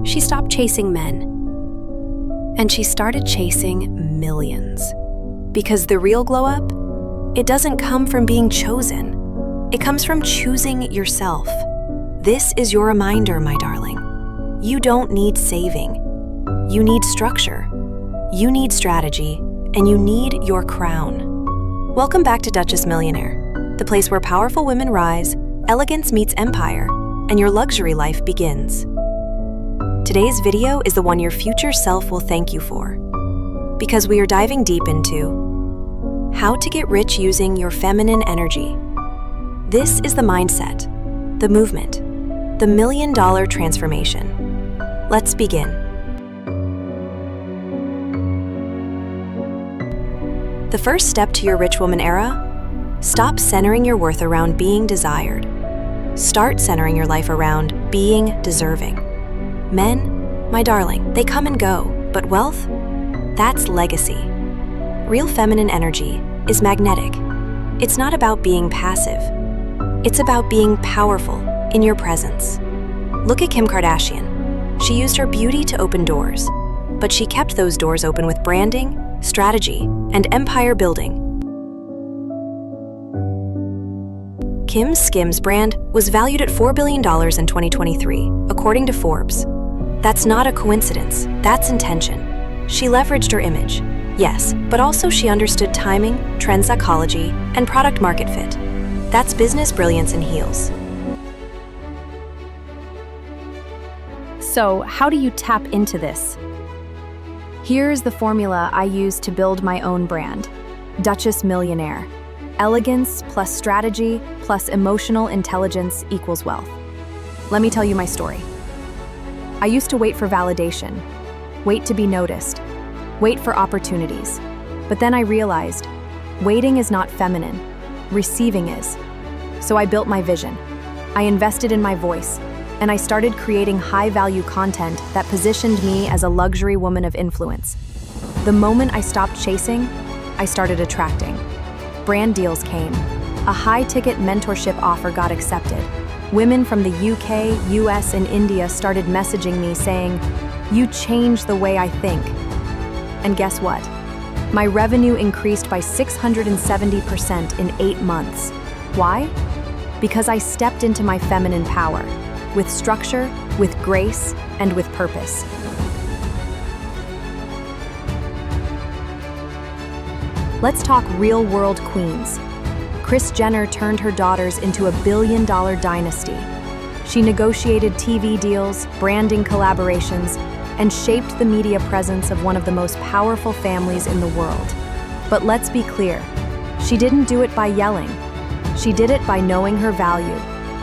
she stopped chasing men. And she started chasing millions. Because the real glow up, it doesn't come from being chosen. It comes from choosing yourself. This is your reminder, my darling. You don't need saving. You need structure. You need strategy. And you need your crown. Welcome back to Duchess Millionaire, the place where powerful women rise, elegance meets empire, and your luxury life begins. Today's video is the one your future self will thank you for, because we are diving deep into how to get rich using your feminine energy. This is the mindset, the movement, the $1 million transformation. Let's begin. The first step to your rich woman era? Stop centering your worth around being desired. Start centering your life around being deserving. Men, my darling, they come and go, but wealth? That's legacy. Real feminine energy is magnetic. It's not about being passive. It's about being powerful in your presence. Look at Kim Kardashian. She used her beauty to open doors, but she kept those doors open with branding, strategy, and empire building. Kim's Skims brand was valued at $4 billion in 2023, according to Forbes. That's not a coincidence, that's intention. She leveraged her image, yes, but also she understood timing, trend psychology, and product market fit. That's business brilliance in heels. So, how do you tap into this? Here's the formula I use to build my own brand. Duchess Millionaire. Elegance plus strategy plus emotional intelligence equals wealth. Let me tell you my story. I used to wait for validation, wait to be noticed, wait for opportunities. But then I realized, waiting is not feminine, receiving is. So I built my vision. I invested in my voice, and I started creating high-value content that positioned me as a luxury woman of influence. The moment I stopped chasing, I started attracting. Brand deals came. A high-ticket mentorship offer got accepted. Women from the UK, US, and India started messaging me saying, "You changed the way I think." And guess what? My revenue increased by 670% in 8 months. Why? Because I stepped into my feminine power, with structure, with grace, and with purpose. Let's talk real-world queens. Kris Jenner turned her daughters into a billion-dollar dynasty. She negotiated TV deals, branding collaborations, and shaped the media presence of one of the most powerful families in the world. But let's be clear, she didn't do it by yelling. She did it by knowing her value,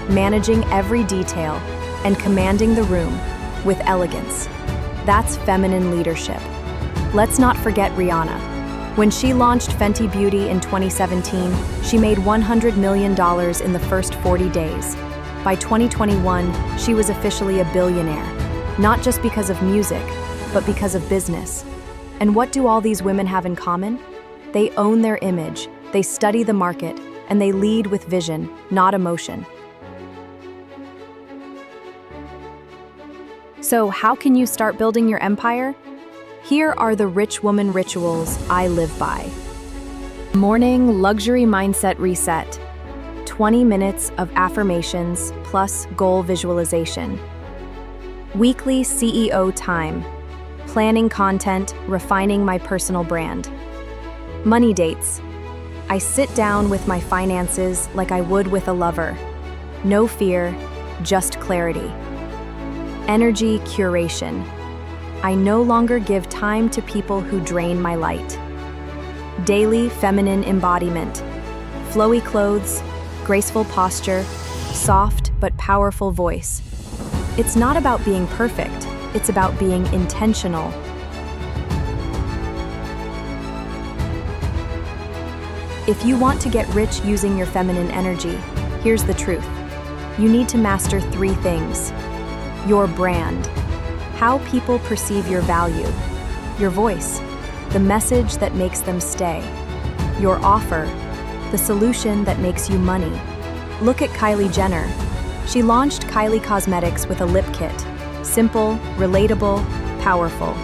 managing every detail, and commanding the room with elegance. That's feminine leadership. Let's not forget Rihanna. When she launched Fenty Beauty in 2017, she made $100 million in the first 40 days. By 2021, she was officially a billionaire, not just because of music, but because of business. And what do all these women have in common? They own their image, they study the market, and they lead with vision, not emotion. So how can you start building your empire? Here are the rich woman rituals I live by. Morning luxury mindset reset. 20 minutes of affirmations plus goal visualization. Weekly CEO time. Planning content, refining my personal brand. Money dates. I sit down with my finances like I would with a lover. No fear, just clarity. Energy curation. I no longer give time to people who drain my light. Daily feminine embodiment. Flowy clothes, graceful posture, soft but powerful voice. It's not about being perfect, it's about being intentional. If you want to get rich using your feminine energy, here's the truth. You need to master 3 things. Your brand. How people perceive your value. Your voice. The message that makes them stay. Your offer. The solution that makes you money. Look at Kylie Jenner. She launched Kylie Cosmetics with a lip kit. Simple, relatable, powerful.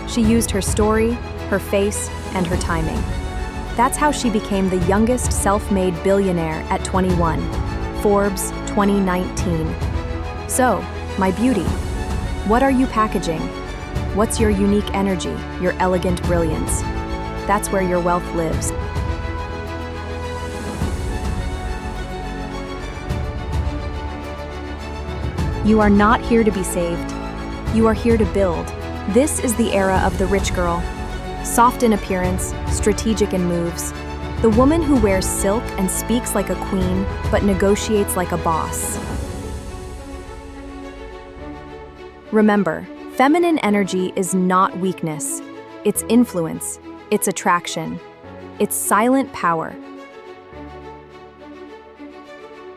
She used her story, her face, and her timing. That's how she became the youngest self-made billionaire at 21. Forbes 2019. So, my beauty, what are you packaging? What's your unique energy, your elegant brilliance? That's where your wealth lives. You are not here to be saved. You are here to build. This is the era of the rich girl. Soft in appearance, strategic in moves. The woman who wears silk and speaks like a queen, but negotiates like a boss. Remember, feminine energy is not weakness. It's influence. It's attraction. It's silent power.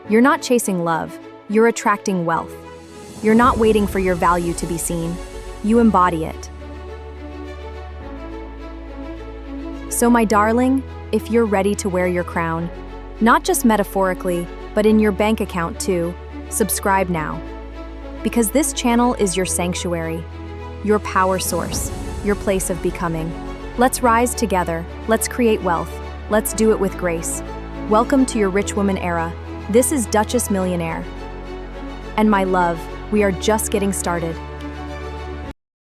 You're not chasing love. You're attracting wealth. You're not waiting for your value to be seen. You embody it. So, my darling, if you're ready to wear your crown, not just metaphorically, but in your bank account too, subscribe now. Because this channel is your sanctuary, your power source, your place of becoming. Let's rise together. Let's create wealth. Let's do it with grace. Welcome to your rich woman era. This is Duchess Millionaire. And my love, we are just getting started.